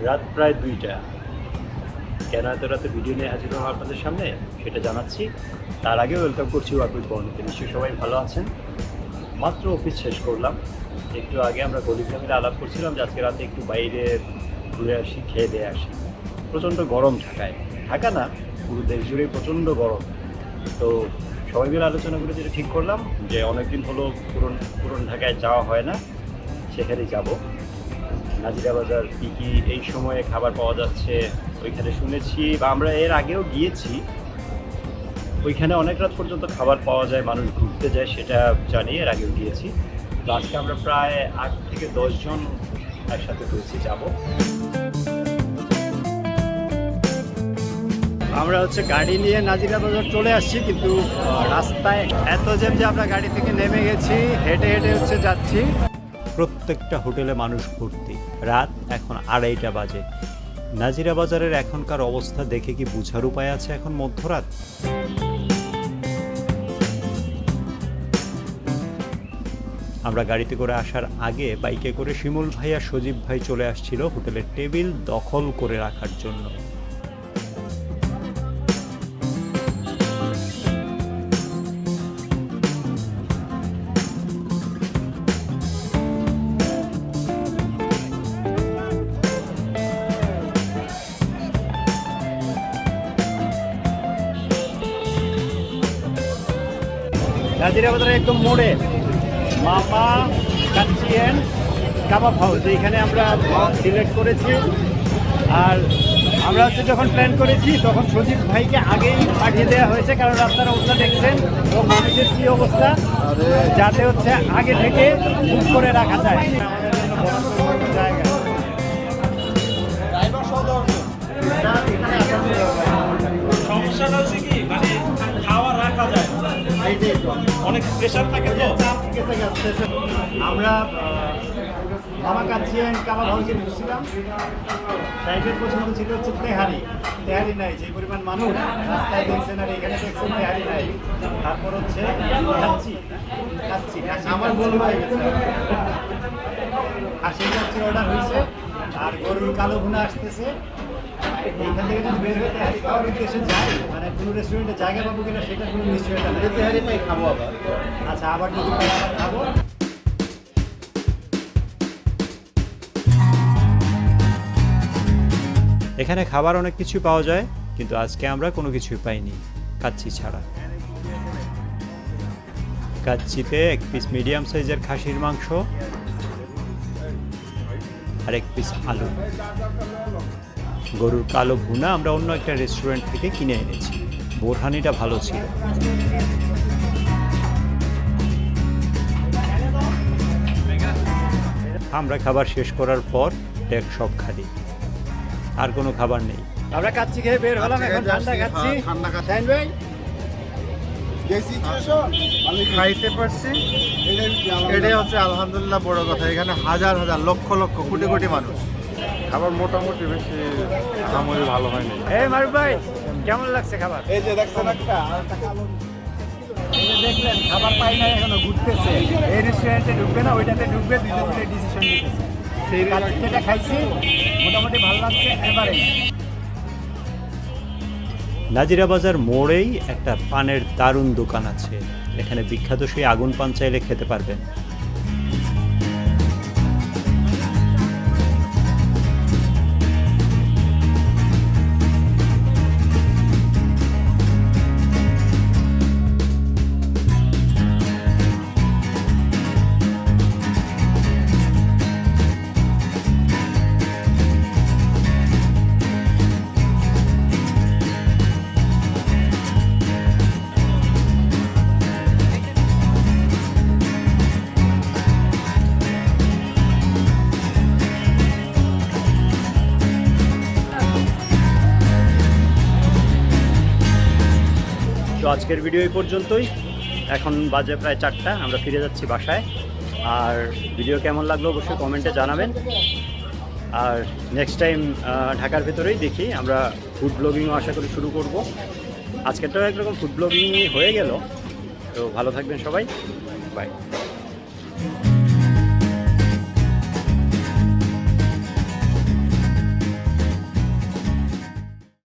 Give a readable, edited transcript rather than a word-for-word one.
রাত প্রায় 2টা। কেন এত রাতে ভিডিও নিয়ে হাজির হলাম আপনাদের সামনে সেটা জানাচ্ছি। তার আগে ওয়েলকাম করছি ওয়াকুল বর্ণতে। নিশ্চয়ই সবাই ভালো আছেন। মাত্র অফিস শেষ করলাম। একটু আগে আমরা কলিগরা মিলে আলাপ করছিলাম যে আজকে রাতে একটু বাইরে ঘুরে আসি, খেয়ে দিয়ে আসি। প্রচণ্ড গরম ঢাকায়, ঢাকা না পুরো দেশ জুড়েই প্রচণ্ড গরম। তো সবাই মিলে আলোচনা করে যেটা ঠিক করলাম যে অনেকদিন হলো পুরন ঢাকায় যাওয়া হয় না, সেখানেই যাব। নাজিরা বাজার কী কী এই সময়ে খাবার পাওয়া যাচ্ছে ওইখানে শুনেছি, বা আমরা এর আগেও গিয়েছি। ওইখানে অনেক রাত পর্যন্ত খাবার পাওয়া যায়, মানুষ ঘুরতে যায় সেটা জানি, এর আগেও গিয়েছি। তো আজকে আমরা প্রায় 8 থেকে 10 জন একসাথে হয়েছি যাব। আমরা গাড়ি নিয়ে নাজিরা বাজার চলে আসছি, কিন্তু রাস্তায় এত জ্যাম যে আমরা গাড়ি থেকে নেমে গেছি, হেঁটে হেঁটে যাচ্ছি। প্রত্যেকটা হোটেলে মানুষ ভর্তি। রাত এখন 2:30 বাজে। নাজিরা বাজারের এখনকার অবস্থা দেখে কি বোঝার উপায় আছে এখন মধ্যরাত? আমরা গাড়িতে করে আসার আগে বাইকে করে শিমুল ভাই আর সজীব ভাই চলে আসছিল হোটেলের টেবিল দখল করে রাখার জন্য। নাজিরা বাজারের একদম মোড়ে মামা কাচ্চি অ্যান্ড কাবাব হাউস, এইখানে আমরা সিলেক্ট করেছি। আর আমরা যখন প্ল্যান করেছি তখন সজীব ভাইকে আগেই পাঠিয়ে দেওয়া হয়েছে, কারণ রাস্তার অবস্থা দেখছেন ও মানুষের কী অবস্থা, যাতে আগে থেকে বুক করে রাখা যায়। জায়গা সমস্যাটা হচ্ছে কি, মানে খাওয়া রাখা যায় অনেক প্রেশার থাকে তো। আমরা মামা কাচ্চি অ্যান্ড কাবাব হাউসে ঢুকছিলাম। সাইডের পছন্দ ছিল তেহারি নাই, যে পরিমাণ মানুষ রাস্তায় দেখছেন আর এখানে দেখছেন তেহারি নাই। তারপর কাচ্চি আমার ভুল হয়ে গেছে, খাসির কাচ্চি অর্ডার হয়েছে আর গরুর কালো ভুনা আসতেছে। এইখান থেকে যদি বের হয়ে তেহারি খাওয়ার উদ্দেশ্যে যাই, মানে কোনো রেস্টুরেন্টে জায়গা পাবো কিনা সেটা কোনো নিশ্চয়তা নেই। তেহারি পাই খাবো আবার, আচ্ছা আবার যদি খাবো। এখানে খাবার অনেক কিছু পাওয়া যায়, কিন্তু আজকে আমরা কোনো কিছুই পাইনি কাচ্চি ছাড়া। কাচ্চিতে 1 পিস মিডিয়াম সাইজের খাসির মাংস আর 1 পিস আলু। গরুর কালো ভুনা আমরা অন্য একটা রেস্টুরেন্ট থেকে কিনে এনেছি। বোরহানিটা ভালো ছিল। আমরা খাবার শেষ করার পর ডেক সব খালি, আর কোনো খাবার নেই। আমরা কাচ্চি খেয়ে বের হলাম, এখন ঠান্ডা খাচ্ছি। আমি খাইতে পারছি, এটাই হচ্ছে আলহামদুলিল্লাহ বড় কথা। এখানে হাজার হাজার লক্ষ লক্ষ কোটি কোটি মানুষ। খাবার মোটামুটি বেশি আহামরি ভালো হয়নি। এই মারুফ ভাই, কেমন লাগছে খাবার? এই যে দেখছেন দেখলেন খাবার পাই না, এখনো ঘুরতেছে। এই রেস্টুরেন্টে ঢুকবে না ওইটাতে ঢুকবে, দুজন মিলে ডিসিশন নিতেছে। সেই কাচ্চিটা খাইছি, মোটামুটি ভালো লাগছে। এবারে নাজিরা বাজার মোড়েই একটা পানের দারুণ দোকান আছে। এখানে বিখ্যাত সেই আগুন পান চাইলে খেতে পারবেন। তো আজকের ভিডিও এই পর্যন্তই। এখন বাজে প্রায় 4টা, আমরা ফিরে যাচ্ছি বাসায়। আর ভিডিও কেমন লাগলো অবশ্যই কমেন্টে জানাবেন। আর নেক্সট টাইম ঢাকার ভেতরেই দেখি আমরা ফুড ব্লগিংও আশা করি শুরু করব। আজকেরটাও একরকম ফুড ব্লগিংই হয়ে গেল। তো ভালো থাকবেন সবাই, বাই।